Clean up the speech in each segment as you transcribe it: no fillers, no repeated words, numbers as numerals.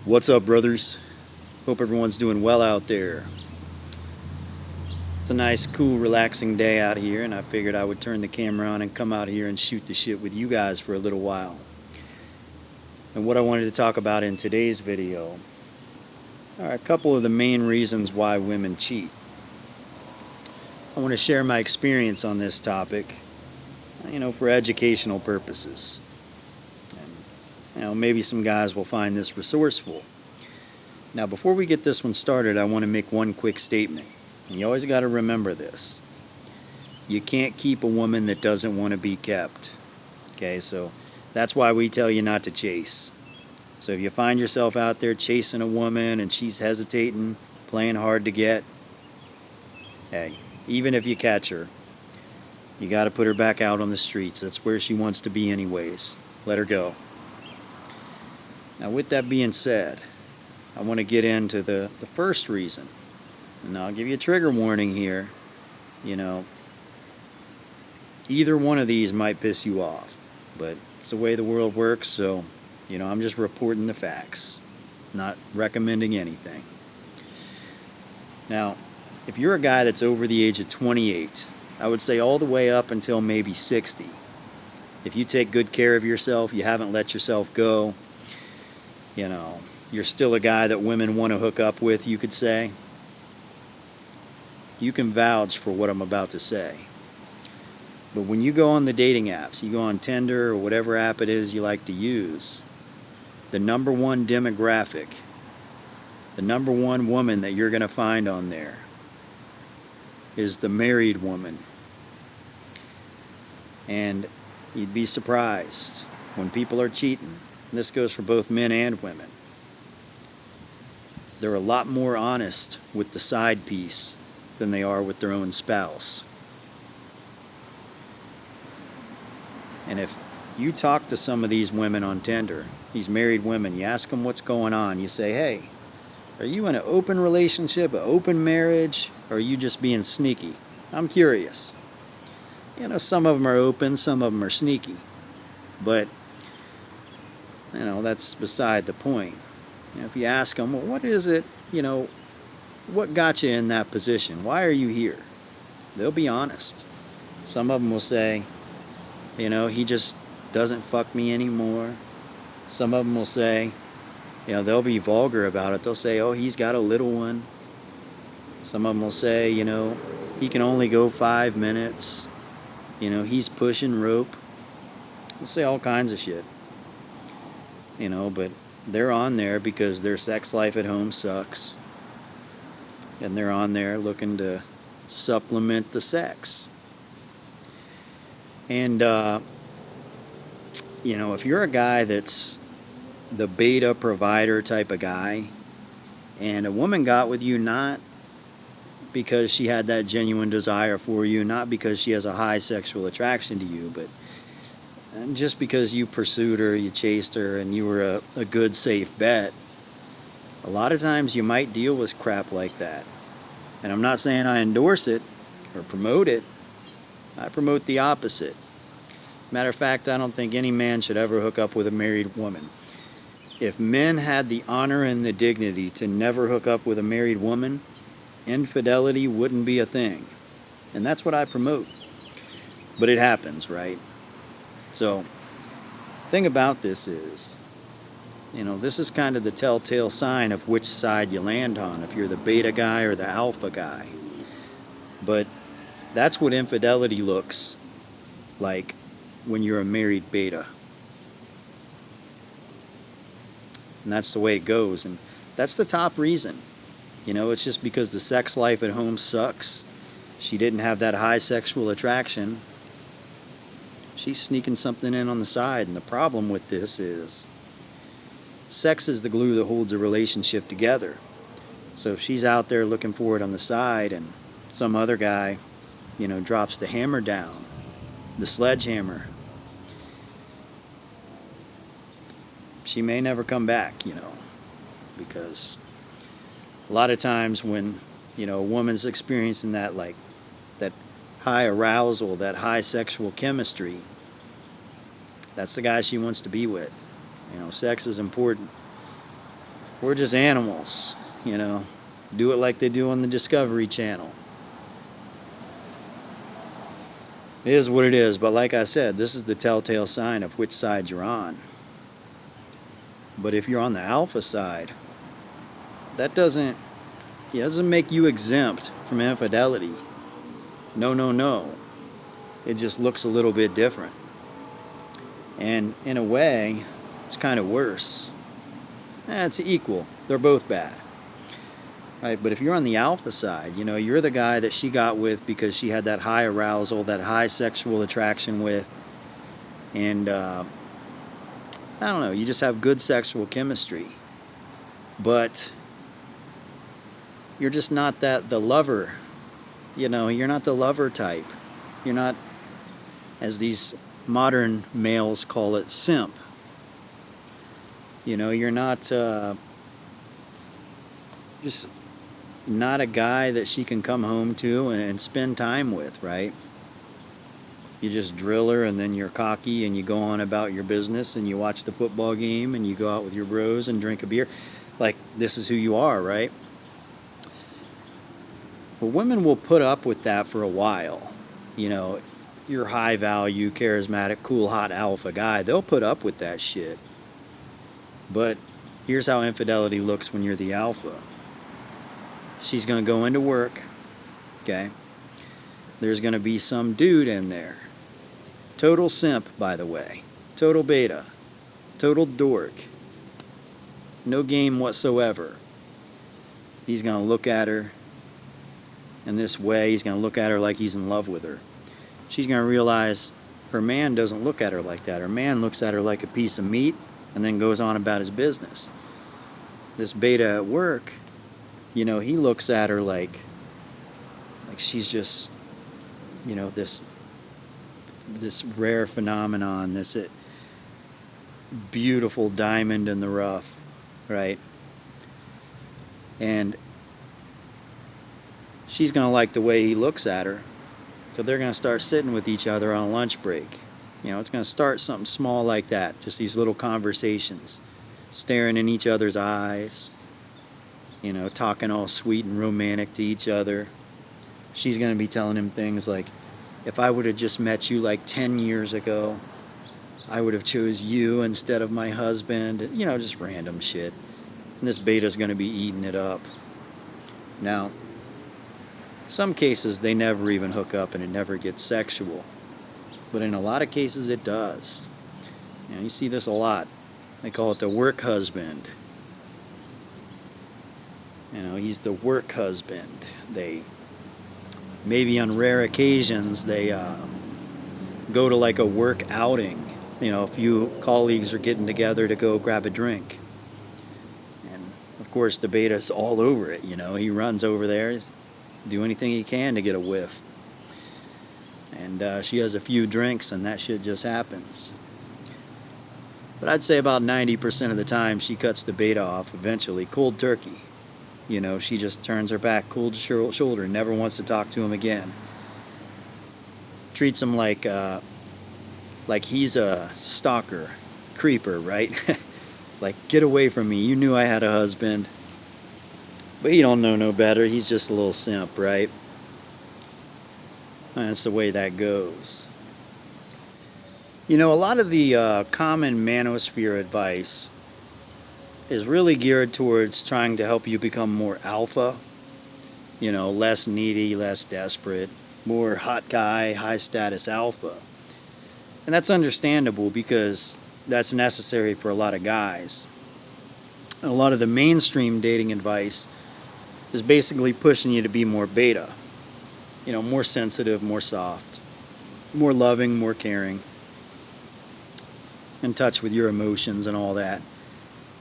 What's up, brothers? Hope everyone's doing well out there. It's a nice, cool, relaxing day out here, and I figured I would turn the camera on and come out here and shoot the shit with you guys for a little while. And what I wanted to talk about in today's video are a couple of the main reasons why women cheat. I want to share my experience on this topic, for educational purposes. And, maybe some guys will find this resourceful. Now, before we get this one started, I want to make one quick statement. And you always got to remember this. You can't keep a woman that doesn't want to be kept. Okay, so that's why we tell you not to chase. So if you find yourself out there chasing a woman and she's hesitating, playing hard to get, hey, even if you catch her, you got to put her back out on the streets. That's where she wants to be anyways. Let her go. Now, with that being said, I want to get into the first reason. And I'll give you a trigger warning here. Either one of these might piss you off. But it's the way the world works, so, I'm just reporting the facts. Not recommending anything. Now, if you're a guy that's over the age of 28, I would say all the way up until maybe 60. If you take good care of yourself, you haven't let yourself go, you're still a guy that women want to hook up with, you could say. You can vouch for what I'm about to say. But when you go on the dating apps, you go on Tinder or whatever app it is you like to use, the number one demographic, the number one woman that you're going to find on there is the married woman. And you'd be surprised when people are cheating. This goes for both men and women. They're a lot more honest with the side piece than they are with their own spouse. And if you talk to some of these women on Tinder, these married women, you ask them what's going on. You say, hey, are you in an open relationship, an open marriage, or are you just being sneaky? I'm curious. Some of them are open, some of them are sneaky. But, that's beside the point. If you ask them, well, what is it, what got you in that position? Why are you here? They'll be honest. Some of them will say, he just doesn't fuck me anymore. Some of them will say, they'll be vulgar about it. They'll say, oh, he's got a little one. Some of them will say, he can only go 5 minutes. He's pushing rope. They'll say all kinds of shit. But they're on there because their sex life at home sucks. And they're on there looking to supplement the sex. And, if you're a guy that's the beta provider type of guy, and a woman got with you not because she had that genuine desire for you, not because she has a high sexual attraction to you, but just because you pursued her, you chased her, and you were a good, safe bet, a lot of times you might deal with crap like that. And I'm not saying I endorse it or promote it. I promote the opposite. Matter of fact, I don't think any man should ever hook up with a married woman. If men had the honor and the dignity to never hook up with a married woman, infidelity wouldn't be a thing. And that's what I promote. But it happens, right? So, the thing about this is, this is kind of the telltale sign of which side you land on, if you're the beta guy or the alpha guy. But that's what infidelity looks like when you're a married beta. And that's the way it goes. And that's the top reason. It's just because the sex life at home sucks. She didn't have that high sexual attraction. She's sneaking something in on the side. And the problem with this is sex is the glue that holds a relationship together. So if she's out there looking for it on the side and some other guy, drops the hammer down, the sledgehammer, she may never come back, because a lot of times when, a woman's experiencing that high arousal, that high sexual chemistry, that's the guy she wants to be with. Sex is important. We're just animals, you know. Do it like they do on the Discovery Channel. It is what it is, but like I said, this is the telltale sign of which side you're on. But if you're on the alpha side, that doesn't make you exempt from infidelity. No, no, no. It just looks a little bit different. And in a way, it's kind of worse. It's equal. They're both bad. Right? But if you're on the alpha side, you know, you're the guy that she got with because she had that high arousal, that high sexual attraction with. And, I don't know, you just have good sexual chemistry. But you're just not the lover. You know, you're not the lover type. You're not, as these modern males call it, simp. You know, you're not just not a guy that she can come home to and spend time with, right? You just drill her and then you're cocky and you go on about your business and you watch the football game and you go out with your bros and drink a beer. Like, this is who you are, right? Well, women will put up with that for a while. You know, you're high value, charismatic, cool, hot alpha guy. They'll put up with that shit. But here's how infidelity looks when you're the alpha. She's going to go into work, okay? There's going to be some dude in there. Total simp, by the way. Total beta. Total dork. No game whatsoever. He's going to look at her in this way. He's going to look at her like he's in love with her. She's going to realize her man doesn't look at her like that. Her man looks at her like a piece of meat and then goes on about his business. This beta at work, you know, he looks at her like she's just, you know, this rare phenomenon, this beautiful diamond in the rough, right? And she's going to like the way he looks at her. So they're going to start sitting with each other on a lunch break. You know, it's going to start something small like that, just these little conversations, staring in each other's eyes, you know, talking all sweet and romantic to each other. She's going to be telling him things like, if I would have just met you like 10 years ago, I would have chose you instead of my husband. You know, just random shit. And this beta's going to be eating it up. Now, some cases they never even hook up and it never gets sexual. But in a lot of cases it does. You know, you see this a lot. They call it the work husband. You know, he's the work husband. Maybe on rare occasions they go to like a work outing. You know, a few colleagues are getting together to go grab a drink. And of course the beta's all over it, you know. He runs over there, do anything he can to get a whiff. And she has a few drinks and that shit just happens. But I'd say about 90% of the time she cuts the beta off eventually, cold turkey. You know, she just turns her back, cold shoulder, never wants to talk to him again. Treats him like he's a stalker, creeper, right? Like, get away from me. You knew I had a husband. But he don't know no better. He's just a little simp, right? That's the way that goes. You know, a lot of the common manosphere advice is really geared towards trying to help you become more alpha, you know, less needy, less desperate, more hot guy, high status alpha. And that's understandable because that's necessary for a lot of guys. And a lot of the mainstream dating advice is basically pushing you to be more beta, you know, more sensitive, more soft, more loving, more caring, in touch with your emotions and all that.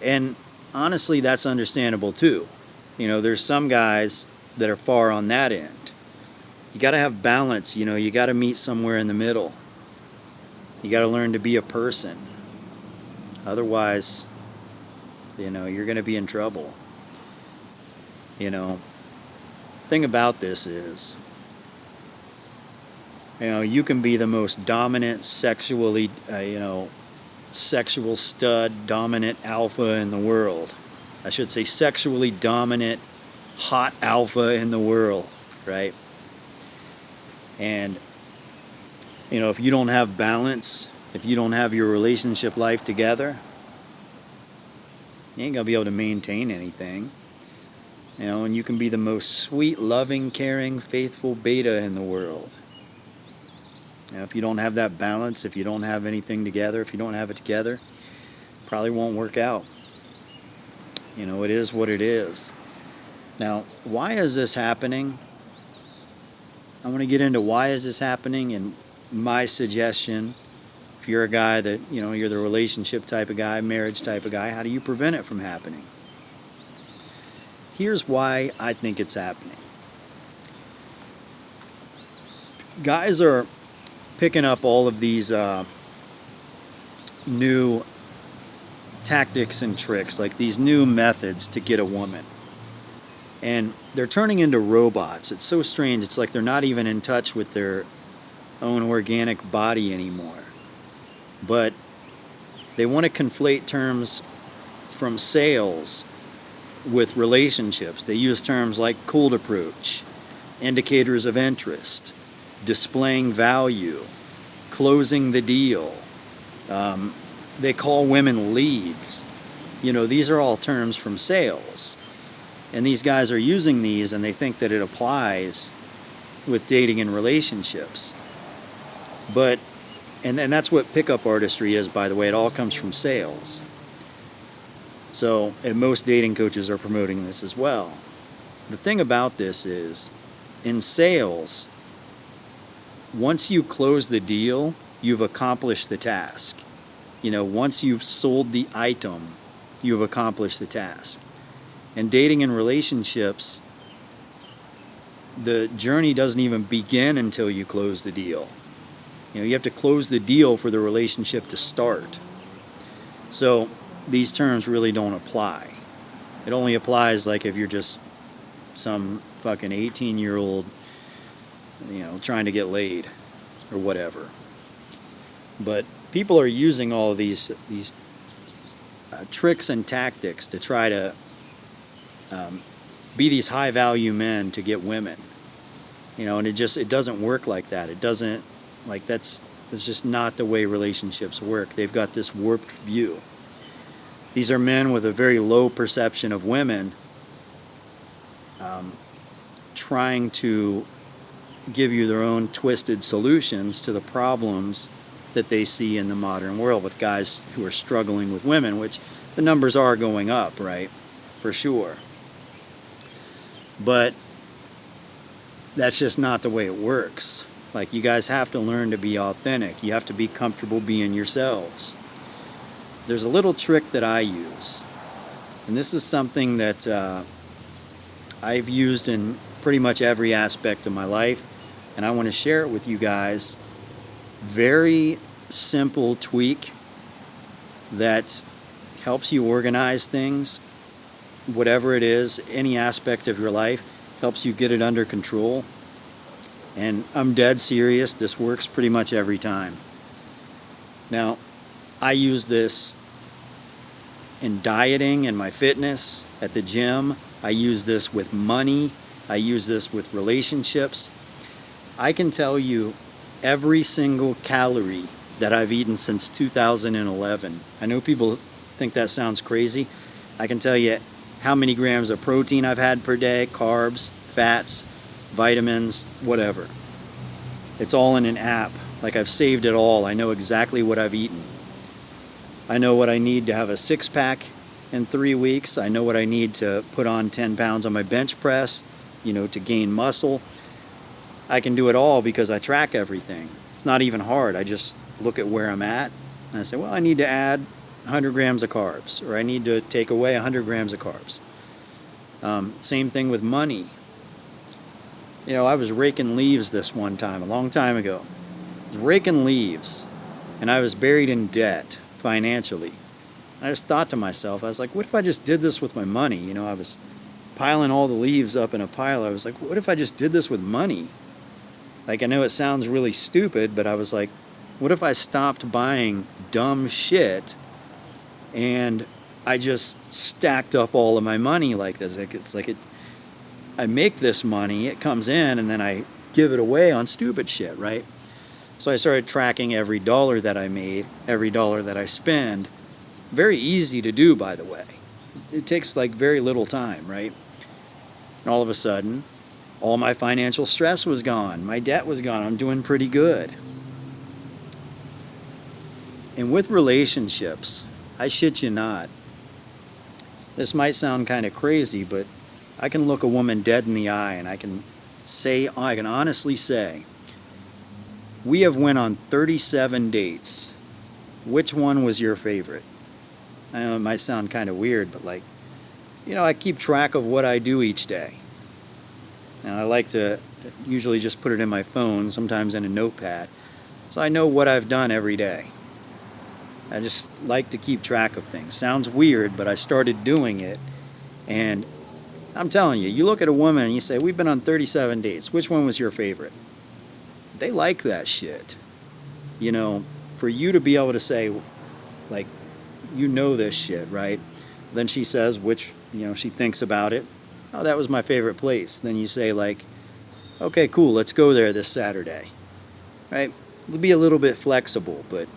And honestly, that's understandable too. You know, there's some guys that are far on that end. You got to have balance, you know, you got to meet somewhere in the middle. You got to learn to be a person. Otherwise, you know, you're going to be in trouble. You know, thing about this is, you know, you can be the most dominant sexually, sexual stud, dominant alpha in the world. I should say sexually dominant, hot alpha in the world, right? And, if you don't have balance, if you don't have your relationship life together, you ain't gonna be able to maintain anything. And you can be the most sweet, loving, caring, faithful beta in the world. If you don't have that balance, if you don't have anything together, if you don't have it together, it probably won't work out. It is what it is. Now, why is this happening? I want to get into why is this happening, and my suggestion, if you're a guy that, you're the relationship type of guy, marriage type of guy, how do you prevent it from happening? Here's why I think it's happening. Guys are picking up all of these new tactics and tricks, like these new methods to get a woman. And they're turning into robots. It's so strange. It's like they're not even in touch with their own organic body anymore. But they want to conflate terms from sales with relationships. They use terms like cold approach, indicators of interest, displaying value, closing the deal. They call women leads. These are all terms from sales. And these guys are using these, and they think that it applies with dating and relationships. But, and that's what pickup artistry is, by the way. It all comes from sales. So, and most dating coaches are promoting this as well. The thing about this is, in sales, once you close the deal, you've accomplished the task. Once you've sold the item, you've accomplished the task. And dating and relationships, the journey doesn't even begin until you close the deal. You have to close the deal for the relationship to start. So these terms really don't apply. It only applies like if you're just some fucking 18-year-old, trying to get laid or whatever. But people are using all of these tricks and tactics to try to be these high-value men to get women. And it doesn't work like that. It doesn't, that's just not the way relationships work. They've got this warped view. These are men with a very low perception of women, trying to give you their own twisted solutions to the problems that they see in the modern world with guys who are struggling with women, which the numbers are going up, right? For sure. But that's just not the way it works. You guys have to learn to be authentic. You have to be comfortable being yourselves. There's a little trick that I use, and this is something that I've used in pretty much every aspect of my life, and I want to share it with you guys. Very simple tweak that helps you organize things, whatever it is, any aspect of your life, helps you get it under control. And I'm dead serious, this works pretty much every time. Now, I use this in dieting and my fitness, at the gym. I use this with money. I use this with relationships. I can tell you every single calorie that I've eaten since 2011. I know people think that sounds crazy. I can tell you how many grams of protein I've had per day, carbs, fats, vitamins, whatever. It's all in an app. I've saved it all. I know exactly what I've eaten. I know what I need to have a six-pack in 3 weeks. I know what I need to put on 10 pounds on my bench press, to gain muscle. I can do it all because I track everything. It's not even hard. I just look at where I'm at, and I say, well, I need to add 100 grams of carbs, or I need to take away 100 grams of carbs. Same thing with money. I was raking leaves this one time, a long time ago. I was raking leaves, and I was buried in debt financially. I just thought to myself, I was like, what if I just did this with my money? I was piling all the leaves up in a pile. I was like, what if I just did this with money? I know it sounds really stupid, but I was like, what if I stopped buying dumb shit and I just stacked up all of my money like this. I make this money, it comes in, and then I give it away on stupid shit, right? So I started tracking every dollar that I made, every dollar that I spend. Very easy to do, by the way. It takes like very little time, right? And all of a sudden, all my financial stress was gone. My debt was gone. I'm doing pretty good. And with relationships, I shit you not, this might sound kind of crazy, but I can look a woman dead in the eye and I can honestly say, we have went on 37 dates. Which one was your favorite? I know it might sound kind of weird, but like, I keep track of what I do each day. And I like to usually just put it in my phone, sometimes in a notepad, so I know what I've done every day. I just like to keep track of things. Sounds weird, but I started doing it, and I'm telling you, you look at a woman and you say, we've been on 37 dates. Which one was your favorite? They like that shit. For you to be able to say, like, this shit, right? Then she says, she thinks about it. Oh, that was my favorite place. Then you say, like, okay, cool, let's go there this Saturday, right? It'll be a little bit flexible, but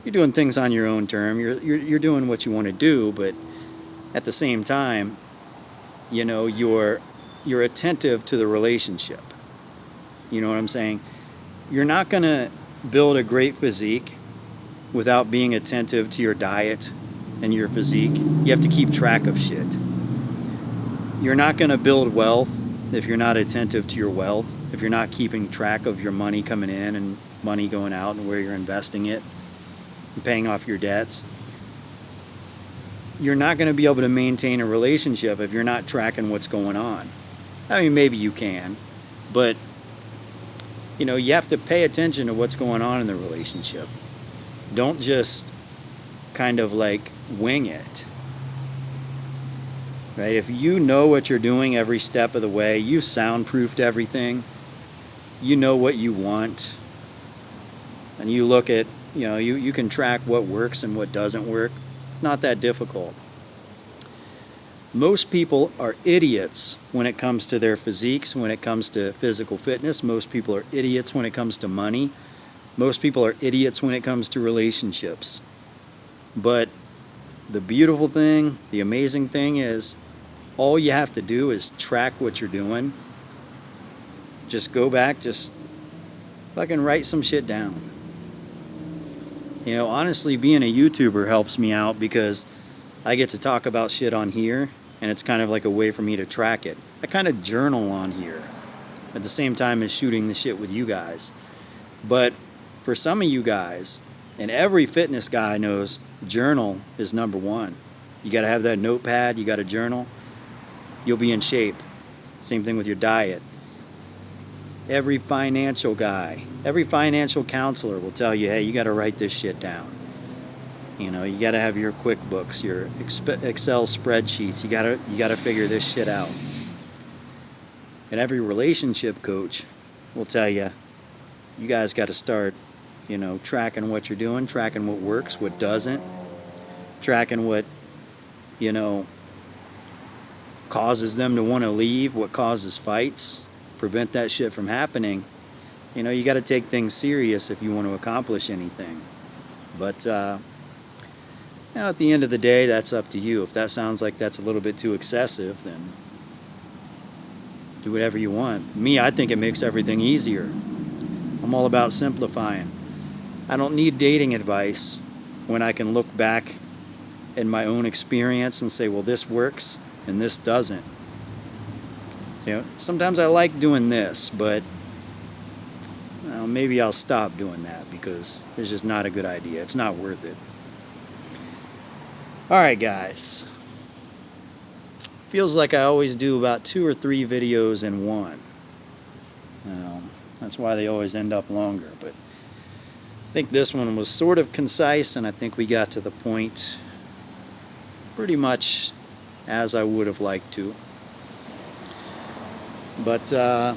you're doing things on your own term. You're doing what you want to do, but at the same time, you're attentive to the relationship. You know what I'm saying? You're not going to build a great physique without being attentive to your diet and your physique. You have to keep track of shit. You're not going to build wealth if you're not attentive to your wealth, if you're not keeping track of your money coming in and money going out and where you're investing it and paying off your debts. You're not going to be able to maintain a relationship if you're not tracking what's going on. I mean, maybe you can, but you have to pay attention to what's going on in the relationship. Don't just kind of like wing it. Right? If you know what you're doing every step of the way, you soundproofed everything, you know what you want, and you look at, you can track what works and what doesn't work. It's not that difficult. Most people are idiots when it comes to their physiques, when it comes to physical fitness. Most people are idiots when it comes to money. Most people are idiots when it comes to relationships. But the beautiful thing, the amazing thing is, all you have to do is track what you're doing. Just go back, just fucking write some shit down. Honestly, being a YouTuber helps me out because I get to talk about shit on here, and it's kind of like a way for me to track it. I kind of journal on here at the same time as shooting the shit with you guys. But for some of you guys, and every fitness guy knows, journal is number one. You got to have that notepad, you got to journal. You'll be in shape. Same thing with your diet. Every financial guy, every financial counselor will tell you, hey, you got to write this shit down. You got to have your QuickBooks, your Excel spreadsheets. You got to figure this shit out. And every relationship coach will tell you, you guys got to start, tracking what you're doing, tracking what works, what doesn't, tracking what, causes them to want to leave, what causes fights, prevent that shit from happening. You got to take things serious if you want to accomplish anything. But, at the end of the day, that's up to you. If that sounds like that's a little bit too excessive, then do whatever you want. Me, I think it makes everything easier. I'm all about simplifying. I don't need dating advice when I can look back in my own experience and say, well, this works and this doesn't. Sometimes I like doing this, but maybe I'll stop doing that because it's just not a good idea. It's not worth it. Alright, guys. Feels like I always do about 2 or 3 videos in one. That's why they always end up longer. But I think this one was sort of concise, and I think we got to the point pretty much as I would have liked to. But, yeah,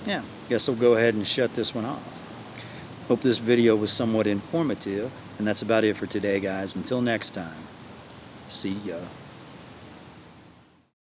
I guess I'll go ahead and shut this one off. Hope this video was somewhat informative, And that's about it for today, guys. Until next time, see ya.